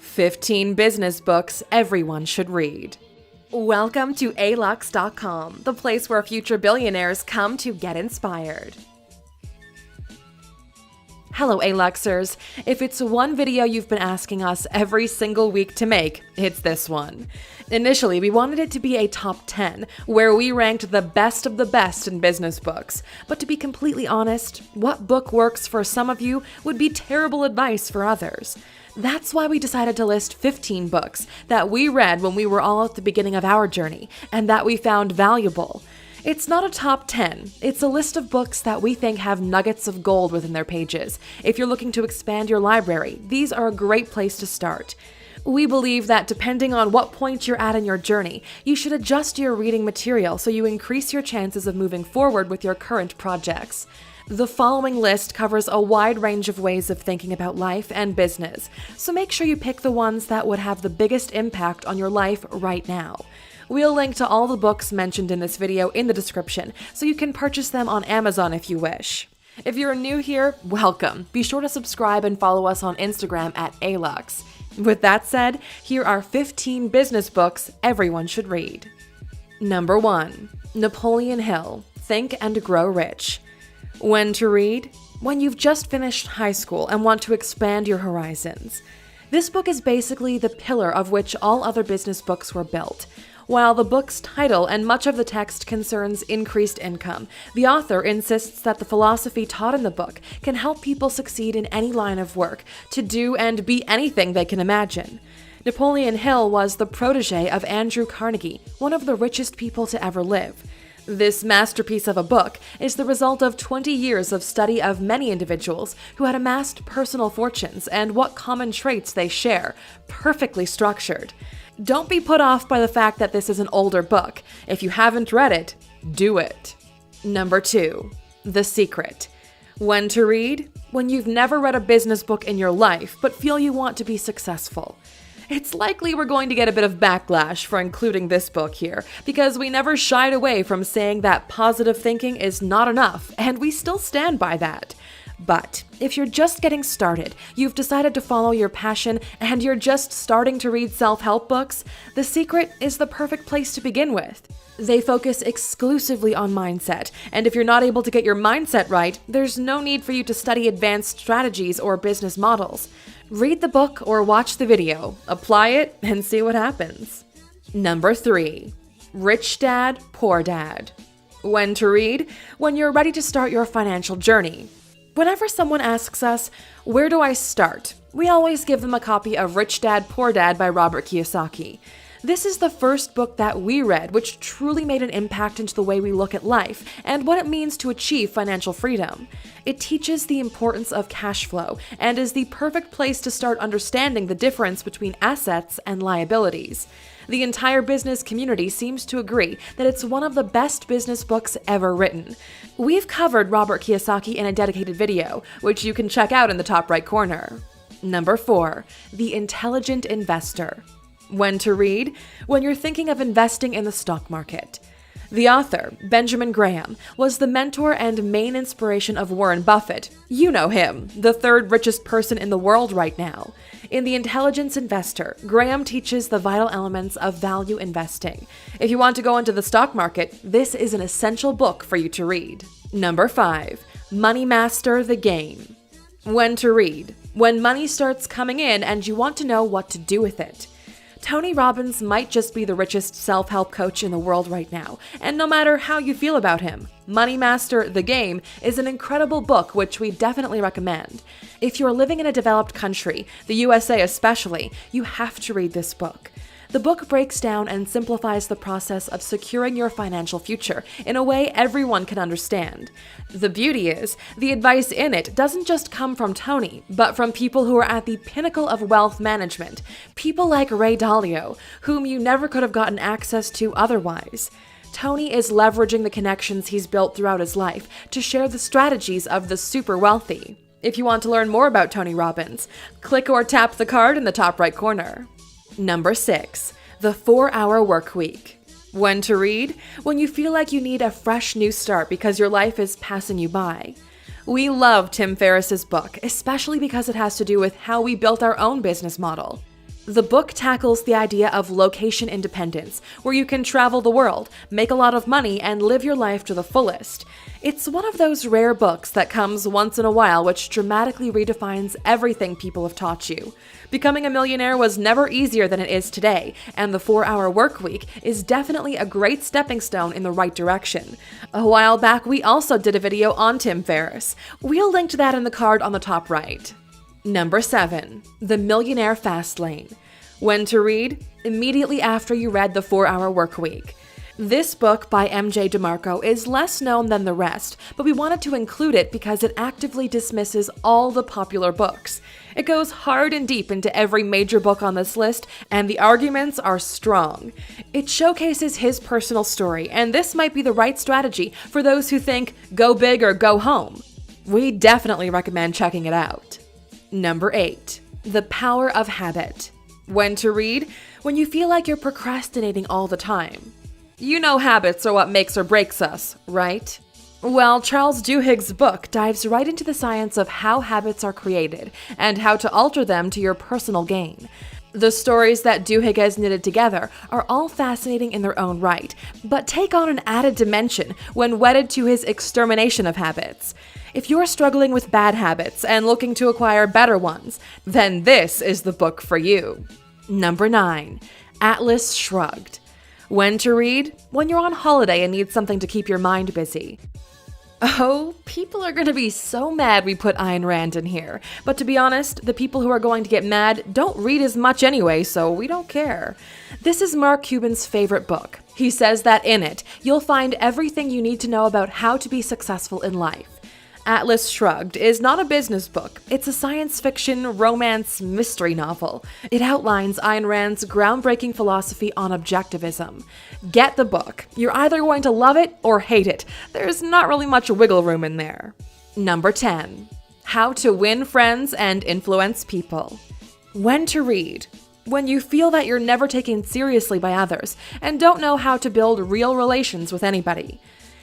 15 business books everyone should read. Welcome to alux.com, the place where future billionaires come to get inspired. Hello, Aluxers. If it's one video you've been asking us every single week to make, it's this one. Initially, we wanted it to be a top 10, where we ranked the best of the best in business books. But to be completely honest, what book works for some of you would be terrible advice for others. That's why we decided to list 15 books that we read when we were all at the beginning of our journey, and that we found valuable. It's not a top 10, it's a list of books that we think have nuggets of gold within their pages. If you're looking to expand your library, these are a great place to start. We believe that depending on what point you're at in your journey, you should adjust your reading material so you increase your chances of moving forward with your current projects. The following list covers a wide range of ways of thinking about life and business, so make sure you pick the ones that would have the biggest impact on your life right now. We'll link to all the books mentioned in this video in the description, so you can purchase them on Amazon if you wish. If you're new here, welcome. Be sure to subscribe and follow us on Instagram at Alux. With that said, here are 15 business books everyone should read. Number 1. Napoleon Hill, Think and Grow Rich. When to read? When you've just finished high school and want to expand your horizons. This book is basically the pillar of which all other business books were built. While the book's title and much of the text concerns increased income, the author insists that the philosophy taught in the book can help people succeed in any line of work, to do and be anything they can imagine. Napoleon Hill was the protege of Andrew Carnegie, one of the richest people to ever live. This masterpiece of a book is the result of 20 years of study of many individuals who had amassed personal fortunes and what common traits they share, perfectly structured. Don't be put off by the fact that this is an older book. If you haven't read it, do it. Number 2. The Secret. When to read? When you've never read a business book in your life, but feel you want to be successful. It's likely we're going to get a bit of backlash for including this book here, because we never shied away from saying that positive thinking is not enough, and we still stand by that. But if you're just getting started, you've decided to follow your passion, and you're just starting to read self-help books, The Secret is the perfect place to begin with. They focus exclusively on mindset, and if you're not able to get your mindset right, there's no need for you to study advanced strategies or business models. Read the book or watch the video, apply it, and see what happens. Number 3. Rich Dad, Poor Dad. When to read? When you're ready to start your financial journey. Whenever someone asks us, where do I start? We always give them a copy of Rich Dad, Poor Dad by Robert Kiyosaki. This is the first book that we read which truly made an impact into the way we look at life and what it means to achieve financial freedom. It teaches the importance of cash flow and is the perfect place to start understanding the difference between assets and liabilities. The entire business community seems to agree that it's one of the best business books ever written. We've covered Robert Kiyosaki in a dedicated video, which you can check out in the top right corner. Number 4. The Intelligent Investor. When to read? When you're thinking of investing in the stock market. The author, Benjamin Graham, was the mentor and main inspiration of Warren Buffett. You know him, the third richest person in the world right now. In The Intelligent Investor, Graham teaches the vital elements of value investing. If you want to go into the stock market, this is an essential book for you to read. Number 5. Money Master the Game. When to read? When money starts coming in and you want to know what to do with it. Tony Robbins might just be the richest self-help coach in the world right now, and no matter how you feel about him, Money Master the Game is an incredible book which we definitely recommend. If you're living in a developed country, the USA especially, you have to read this book. The book breaks down and simplifies the process of securing your financial future in a way everyone can understand. The beauty is, the advice in it doesn't just come from Tony, but from people who are at the pinnacle of wealth management, people like Ray Dalio, whom you never could have gotten access to otherwise. Tony is leveraging the connections he's built throughout his life to share the strategies of the super wealthy. If you want to learn more about Tony Robbins, click or tap the card in the top right corner. Number 6. The 4-Hour Workweek. When to read? When you feel like you need a fresh new start because your life is passing you by. We love Tim Ferriss's book, especially because it has to do with how we built our own business model. The book tackles the idea of location independence, where you can travel the world, make a lot of money, and live your life to the fullest. It's one of those rare books that comes once in a while which dramatically redefines everything people have taught you. Becoming a millionaire was never easier than it is today, and the 4-Hour Workweek is definitely a great stepping stone in the right direction. A while back, we also did a video on Tim Ferriss. We'll link to that in the card on the top right. Number 7. The Millionaire Fast Lane. When to read? Immediately after you read The 4-Hour Workweek. This book by MJ DeMarco is less known than the rest, but we wanted to include it because it actively dismisses all the popular books. It goes hard and deep into every major book on this list, and the arguments are strong. It showcases his personal story, and this might be the right strategy for those who think, go big or go home. We definitely recommend checking it out. Number 8. The Power of Habit. When to read? When you feel like you're procrastinating all the time. You know habits are what makes or breaks us, right? Well, Charles Duhigg's book dives right into the science of how habits are created and how to alter them to your personal gain. The stories that Duhigg has knitted together are all fascinating in their own right, but take on an added dimension when wedded to his extermination of habits. If you're struggling with bad habits and looking to acquire better ones, then this is the book for you. Number 9. Atlas Shrugged. When to read? When you're on holiday and need something to keep your mind busy. Oh, people are going to be so mad we put Ayn Rand in here. But to be honest, the people who are going to get mad don't read as much anyway, so we don't care. This is Mark Cuban's favorite book. He says that in it, you'll find everything you need to know about how to be successful in life. Atlas Shrugged is not a business book. It's a science fiction, romance, mystery novel. It outlines Ayn Rand's groundbreaking philosophy on objectivism. Get the book. You're either going to love it or hate it. There's not really much wiggle room in there. Number 10. How to Win Friends and Influence People. When to read? When you feel that you're never taken seriously by others and don't know how to build real relations with anybody.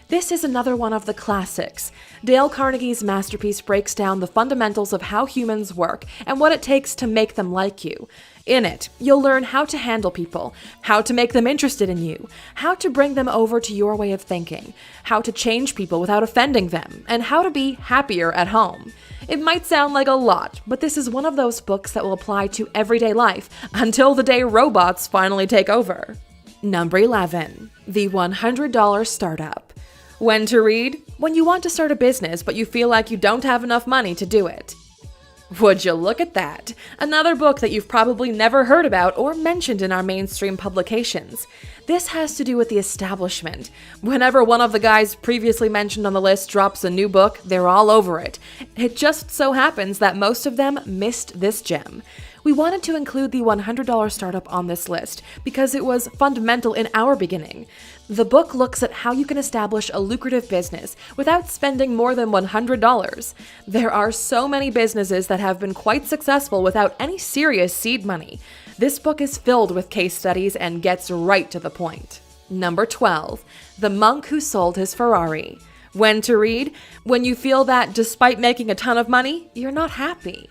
This is another one of the classics. Dale Carnegie's masterpiece breaks down the fundamentals of how humans work and what it takes to make them like you. In it, you'll learn how to handle people, how to make them interested in you, how to bring them over to your way of thinking, how to change people without offending them, and how to be happier at home. It might sound like a lot, but this is one of those books that will apply to everyday life until the day robots finally take over. Number 11. The $100 Startup. When to read? When you want to start a business, but you feel like you don't have enough money to do it. Would you look at that? Another book that you've probably never heard about or mentioned in our mainstream publications. This has to do with the establishment. Whenever one of the guys previously mentioned on the list drops a new book, they're all over it. It just so happens that most of them missed this gem. We wanted to include the $100 Startup on this list because it was fundamental in our beginning. The book looks at how you can establish a lucrative business without spending more than $100. There are so many businesses that have been quite successful without any serious seed money. This book is filled with case studies and gets right to the point. Number 12. The Monk Who Sold His Ferrari. When to read? When you feel that despite making a ton of money, you're not happy.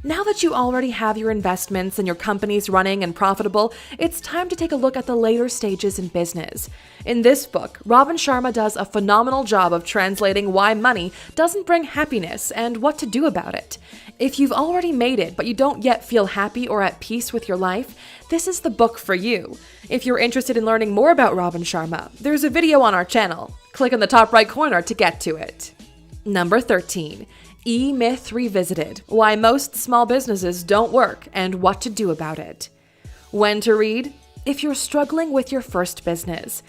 Now that you already have your investments and your companies running and profitable, it's time to take a look at the later stages in business. In this book, Robin Sharma does a phenomenal job of translating why money doesn't bring happiness and what to do about it. If you've already made it but you don't yet feel happy or at peace with your life, this is the book for you. If you're interested in learning more about Robin Sharma, there's a video on our channel. Click in the top right corner to get to it. Number 13. E-Myth Revisited: Why Most Small Businesses Don't Work and What to Do About It. When to read? If you're struggling with your first business.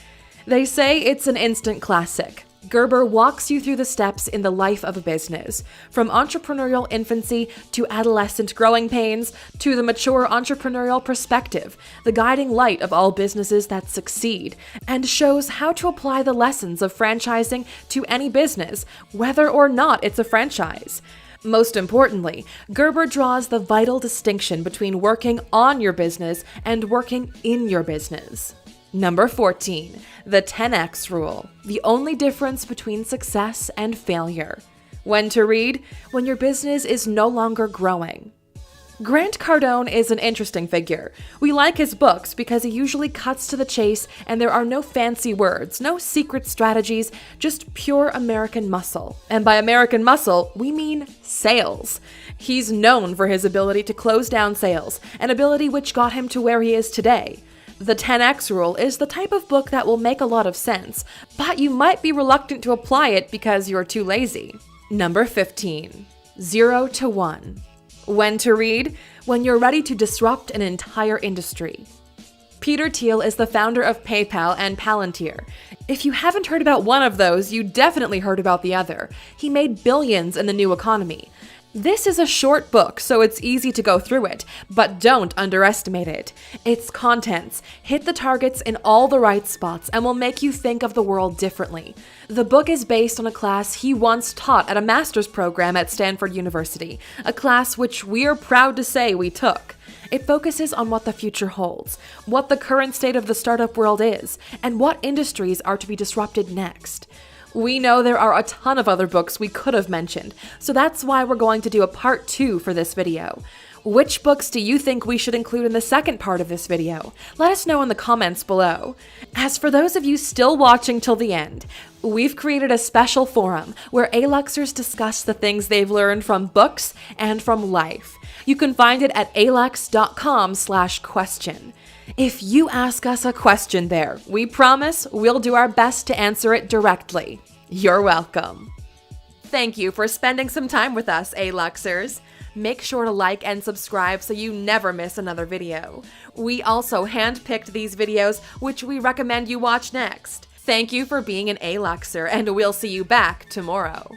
They say it's an instant classic. Gerber walks you through the steps in the life of a business, from entrepreneurial infancy to adolescent growing pains to the mature entrepreneurial perspective, the guiding light of all businesses that succeed, and shows how to apply the lessons of franchising to any business, whether or not it's a franchise. Most importantly, Gerber draws the vital distinction between working on your business and working in your business. Number 14. The 10X Rule: The Only Difference Between Success and Failure. When to read? When your business is no longer growing. Grant Cardone is an interesting figure. We like his books because he usually cuts to the chase and there are no fancy words, no secret strategies, just pure American muscle. And by American muscle, we mean sales. He's known for his ability to close down sales, an ability which got him to where he is today. The 10X Rule is the type of book that will make a lot of sense, but you might be reluctant to apply it because you're too lazy. Number 15. 0 to 1. When to read? When you're ready to disrupt an entire industry. Peter Thiel is the founder of PayPal and Palantir. If you haven't heard about one of those, you definitely heard about the other. He made billions in the new economy. This is a short book, so it's easy to go through it, but don't underestimate it. Its contents hit the targets in all the right spots and will make you think of the world differently. The book is based on a class he once taught at a master's program at Stanford University, a class which we're proud to say we took. It focuses on what the future holds, what the current state of the startup world is, and what industries are to be disrupted next. We know there are a ton of other books we could have mentioned, so that's why we're going to do a part 2 for this video. Which books do you think we should include in the second part of this video? Let us know in the comments below. As for those of you still watching till the end, we've created a special forum where A-Luxers discuss the things they've learned from books and from life. You can find it at alux.com/question. If you ask us a question there, we promise we'll do our best to answer it directly. You're welcome. Thank you for spending some time with us, A-Luxers. Make sure to like and subscribe so you never miss another video. We also handpicked these videos, which we recommend you watch next. Thank you for being an A-Luxer, and we'll see you back tomorrow.